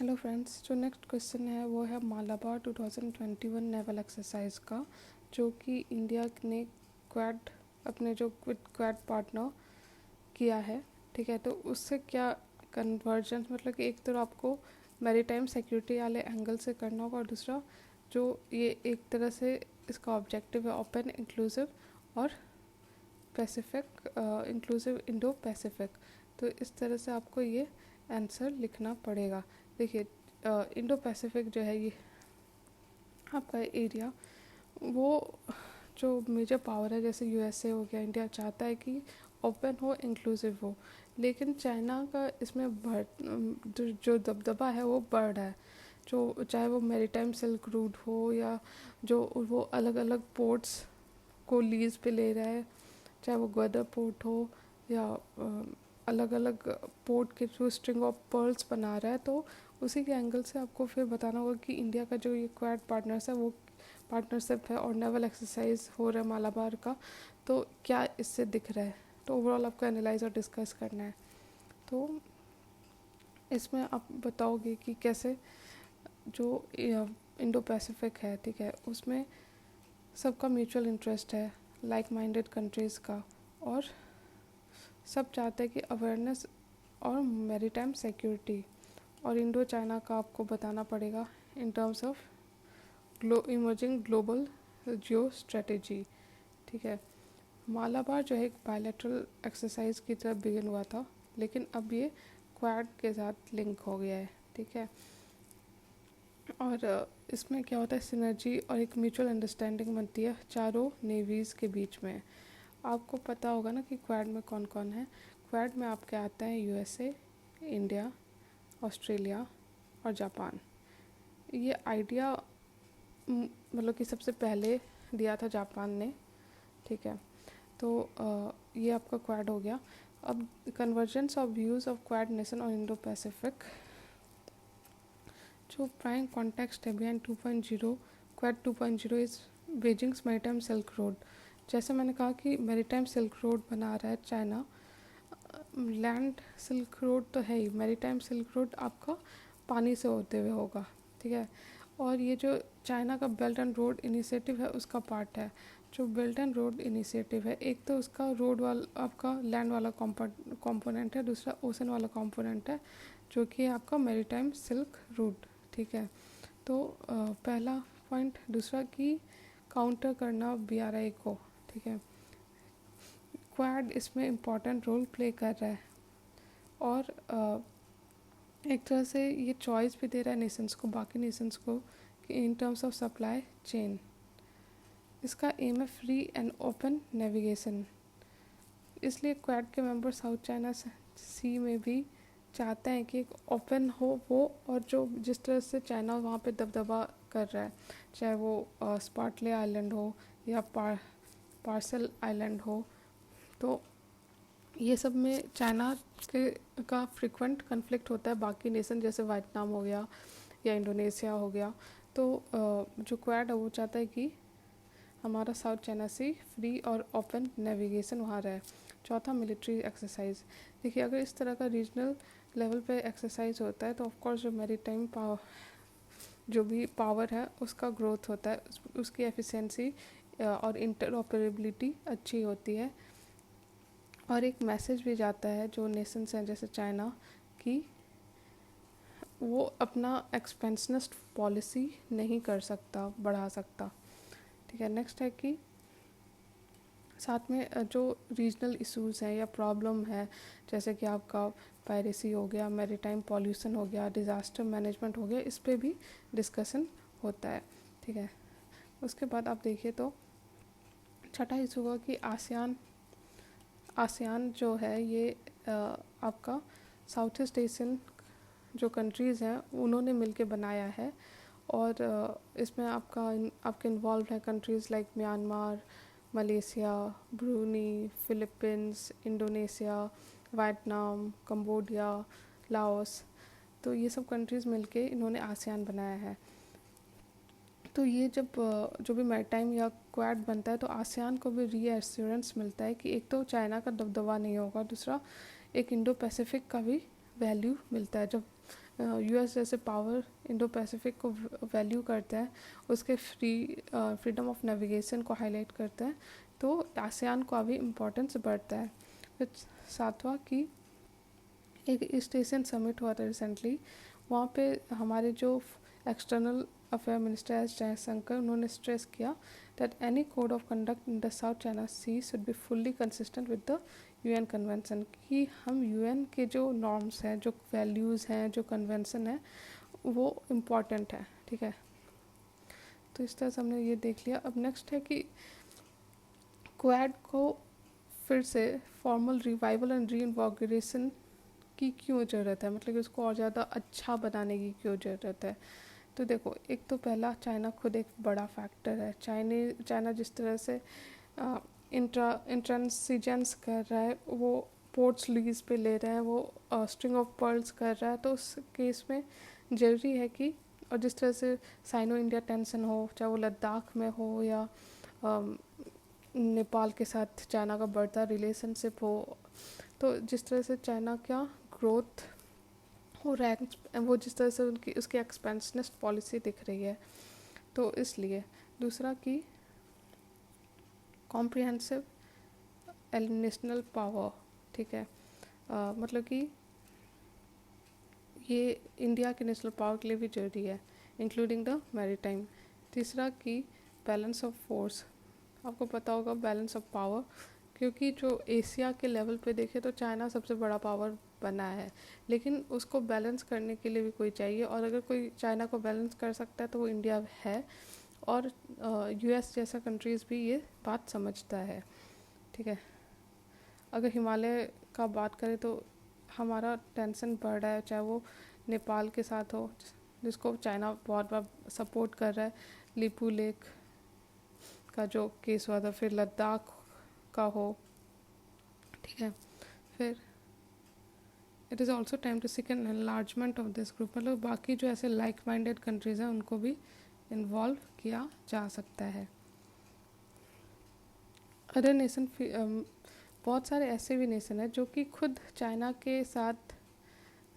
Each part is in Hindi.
हेलो फ्रेंड्स, जो नेक्स्ट क्वेश्चन है वो है मालाबार 2021 नेवल एक्सरसाइज का, जो कि इंडिया ने क्वाड अपने जो क्वाड पार्टनर किया है। ठीक है, तो उससे क्या कन्वर्जेंस, मतलब कि एक तो आपको मैरीटाइम सिक्योरिटी वाले एंगल से करना होगा, और दूसरा जो ये एक तरह से इसका ऑब्जेक्टिव है ओपन, इंक्लूसिव और पैसिफिक, इंक्लूसिव इंडो पैसिफिक। तो इस तरह से आपको ये आंसर लिखना पड़ेगा। देखिए, इंडो पैसिफिक जो है ये आपका एरिया, वो जो मेजर पावर है जैसे यूएसए हो गया, इंडिया चाहता है कि ओपन हो, इंक्लूसिव हो, लेकिन चाइना का इसमें जो दबदबा है वो बढ़ रहा है। जो चाहे वो मैरीटाइम सिल्क रूट हो, या जो वो अलग अलग पोर्ट्स को लीज पे ले रहा है, चाहे वो ग्वादर पोर्ट हो या अलग अलग पोर्ट के थ्रू स्ट्रिंग ऑफ पर्ल्स बना रहा है। तो उसी के एंगल से आपको फिर बताना होगा कि इंडिया का जो ये क्वाड पार्टनर्स है वो पार्टनरशिप है और नेवल एक्सरसाइज हो रहा है मालाबार का, तो क्या इससे दिख रहा है। तो ओवरऑल आपको एनालाइज और डिस्कस करना है। तो इसमें आप बताओगे कि कैसे जो इंडो पैसिफिक है, ठीक है, उसमें सबका म्यूचुअल इंटरेस्ट है, लाइक माइंडेड कंट्रीज़ का, और सब चाहते हैं कि अवेयरनेस और मैरीटाइम सिक्योरिटी। और इंडो चाइना का आपको बताना पड़ेगा in terms of emerging global geo strategy. ठीक है, मालाबार जो है एक बायलैटरल एक्सरसाइज की तरफ बिगिन हुआ था, लेकिन अब ये क्वाड के साथ लिंक हो गया है। ठीक है, और इसमें क्या होता है, सिनर्जी और एक म्यूचुअल अंडरस्टैंडिंग बनती है चारों नेवीज़ के बीच में। आपको पता होगा ना कि क्वाड में कौन कौन है। क्वाड में आपके आता है यूएसए, इंडिया, ऑस्ट्रेलिया और जापान। ये आइडिया मतलब कि सबसे पहले दिया था जापान ने। ठीक है, तो ये आपका क्वाड हो गया। अब convergence of views of quad nation और इंडो पैसिफिक, जो प्राइम कॉन्टेक्स्ट है behind 2.0 quad 2.0 is Beijing's maritime silk road. जैसे मैंने कहा कि मैरीटाइम सिल्क रोड बना रहा है चाइना, लैंड सिल्क रोड तो है ही, मैरीटाइम सिल्क रोड आपका पानी से होते हुए होगा। ठीक है, और ये जो चाइना का बेल्ट एंड रोड इनिशिएटिव है उसका पार्ट है। जो बेल्ट एंड रोड इनिशिएटिव है, एक तो उसका रोड वाला आपका लैंड वाला कंपोनेंट है, दूसरा ओशन वाला कंपोनेंट है, जो कि आपका मैरीटाइम सिल्क रूट। ठीक है, तो पहला पॉइंट। दूसरा कि काउंटर करना बीआरआई को। ठीक है, क्वाड इसमें इम्पॉर्टेंट रोल प्ले कर रहा है, और एक तरह से ये चॉइस भी दे रहा है नेशंस को, बाकी नेशंस को, कि in terms of supply chain. इसका एम है फ्री एंड ओपन नेविगेशन। इसलिए क्वाड के मेंबर साउथ चाइना सी में भी चाहते हैं कि एक ओपन हो वो, और जो जिस तरह से चाइना वहाँ पे दबदबा कर रहा है, चाहे वो स्पार्टले आइलैंड हो या पार्सल आइलैंड हो, तो ये सब में चाइना के का फ्रिक्वेंट कन्फ्लिक्ट होता है बाकी नेशन, जैसे वियतनाम हो गया या इंडोनेशिया हो गया। तो जो क्वाड है वो चाहता है कि हमारा साउथ चाइना सी फ्री और ओपन नेविगेशन वहाँ रहे। चौथा, मिलिट्री एक्सरसाइज। देखिए, अगर इस तरह का रीजनल लेवल पे एक्सरसाइज होता है तो ऑफकोर्स जो मैरीटाइम पावर, जो भी पावर है उसका ग्रोथ होता है, उसकी एफिशिएंसी और इंटरऑपरेबिलिटी अच्छी होती है, और एक मैसेज भी जाता है जो नेशंस हैं जैसे चाइना कि वो अपना एक्सपेंशनिस्ट पॉलिसी नहीं कर सकता, बढ़ा सकता। ठीक है, नेक्स्ट है कि साथ में जो रीजनल इश्यूज़ हैं या प्रॉब्लम है, जैसे कि आपका पायरेसी हो गया, मैरीटाइम पॉल्यूशन हो गया, डिज़ास्टर मैनेजमेंट हो गया, इस पे भी डिस्कशन होता है। ठीक है, उसके बाद आप देखिए तो छठा इशू होगा कि आसियान जो है ये आपका साउथ ईस्ट एशियन जो कंट्रीज़ हैं उन्होंने मिलके बनाया है, और इसमें आपके इन्वॉल्व हैं countries like Myanmar, Malaysia, Bruny, Philippines, Indonesia, Vietnam, Cambodia, Laos. तो ये सब कंट्रीज़ मिलके इन्होंने आसियान बनाया है। तो ये जब जो भी मैरीटाइम या क्वाड बनता है तो आसियान को भी रीएश्योरेंस मिलता है कि एक तो चाइना का दबदबा नहीं होगा, दूसरा एक इंडो पैसिफिक का भी वैल्यू मिलता है। जब यूएस जैसे पावर इंडो पैसिफिक को वैल्यू करता है, उसके फ्रीडम ऑफ नेविगेशन को हाईलाइट करता है, तो आसियान का भी इम्पोर्टेंस बढ़ता है। फिर सातवां की एक ईस्ट एशियन समिट हुआ था रिसेंटली, वहाँ पे हमारे जो external affair minister S Jaishankar, उन्होंने स्ट्रेस किया that any code of conduct in the South China Sea should be fully consistent with the UN convention, कि हम यूएन के जो नॉर्म्स हैं, जो वैल्यूज़ हैं, जो कन्वेंशन है, वो इम्पॉर्टेंट है। ठीक है, तो इस तरह से हमने ये देख लिया। अब नेक्स्ट है कि क्वाड को फिर से फॉर्मल रिवाइवल एंड री इन्वॉगरेशन की क्यों ज़रूरत है, मतलब कि उसको और ज़्यादा अच्छा बनाने की क्यों ज़रूरत है। तो देखो, एक तो पहला, चाइना खुद एक बड़ा फैक्टर है। चाइना जिस तरह से इंट्रांसिजेंस कर रहा है, वो पोर्ट्स लीज पे ले रहे हैं, वो स्ट्रिंग ऑफ पर्ल्स कर रहा है, तो उस केस में ज़रूरी है कि, और जिस तरह से साइनो इंडिया टेंशन हो, चाहे वो लद्दाख में हो या नेपाल के साथ चाइना का बढ़ता रिलेशनशिप हो, तो जिस तरह से चाइना का ग्रोथ हो रहा है, वो जिस तरह से उसकी एक्सपेंशनिस्ट पॉलिसी दिख रही है, तो इसलिए। दूसरा कि कॉम्प्रिहेंसिव नेशनल पावर, ठीक है, मतलब कि ये इंडिया के नेशनल पावर के लिए भी जरूरी है, इंक्लूडिंग द मैरीटाइम। तीसरा कि बैलेंस ऑफ फोर्स, आपको पता होगा बैलेंस ऑफ पावर, क्योंकि जो एशिया के लेवल पे देखे तो चाइना सबसे बड़ा पावर बना है, लेकिन उसको बैलेंस करने के लिए भी कोई चाहिए, और अगर कोई चाइना को बैलेंस कर सकता है तो वो इंडिया है, और यूएस जैसा कंट्रीज़ भी ये बात समझता है। ठीक है, अगर हिमालय का बात करें तो हमारा टेंशन बढ़ रहा है, चाहे वो नेपाल के साथ हो, जिसको चाइना बहुत बार सपोर्ट कर रहा है, लिपू लेक का जो केस हुआ था, फिर लद्दाख का हो। ठीक है, फिर it is also time to seek an enlargement of this group, मतलब बाकी जो ऐसे लाइक माइंडेड कंट्रीज़ हैं उनको भी इन्वॉल्व किया जा सकता है। अदर नेशन, बहुत सारे ऐसे भी नेशन हैं जो कि खुद चाइना के साथ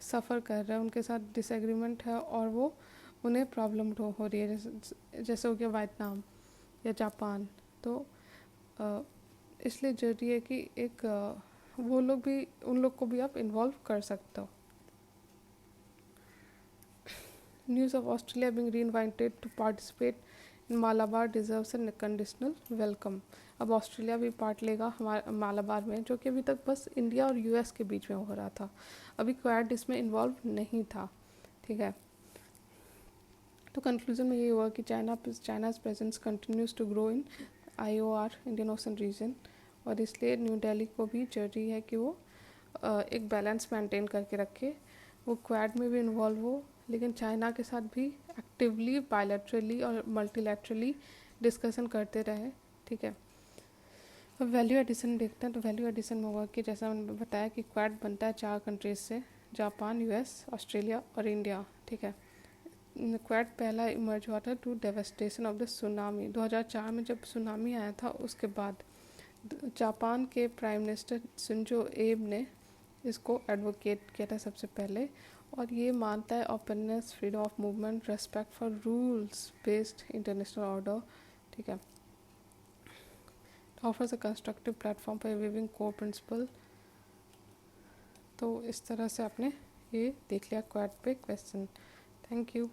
सफ़र कर रहे हैं, उनके साथ डिसएग्रीमेंट है और वो उन्हें प्रॉब्लम हो रही है, जैसे हो गया वियतनाम या जापान। तो इसलिए ज़रूरी है कि एक वो लोग भी, उन लोग को भी आप इन्वॉल्व कर सकते हो। News of Australia being reinvited to participate in Malabar deserves an conditional welcome. अब ऑस्ट्रेलिया भी पार्ट लेगा हमारे मालाबार में, जो कि अभी तक बस इंडिया और यूएस के बीच में हो रहा था, अभी क्वाड इसमें इन्वॉल्व नहीं था। ठीक है, तो कंक्लूजन में ये हुआ कि China's presence continues to grow in IOR, Indian Ocean region, और इसलिए न्यू दिल्ली को भी जरूरी है कि वो एक बैलेंस मेंटेन करके रखे, वो क्वाड में भी इन्वॉल्व हो, लेकिन चाइना के साथ भी एक्टिवली बायलैटरली और मल्टीलैटरली डिस्कशन करते रहे। ठीक है, अब वैल्यू एडिशन देखते हैं। तो वैल्यू एडिशन में होगा कि जैसा मैंने बताया कि क्वाड बनता है 4 कंट्रीज से, जापान, यूएस, ऑस्ट्रेलिया और इंडिया। ठीक है, क्वाड पहला इमर्ज हुआ था to devastation of the tsunami, 2004 में जब सुनामी आया था, उसके बाद जापान के प्राइम मिनिस्टर शिंजो एब ने इसको एडवोकेट किया था सबसे पहले, और ये मानता है openness, freedom of movement, respect for rules based international order. ठीक है, offers a constructive platform for viewing core principle. तो इस तरह से आपने ये देख लिया क्वाड पे क्वेश्चन। Thank you.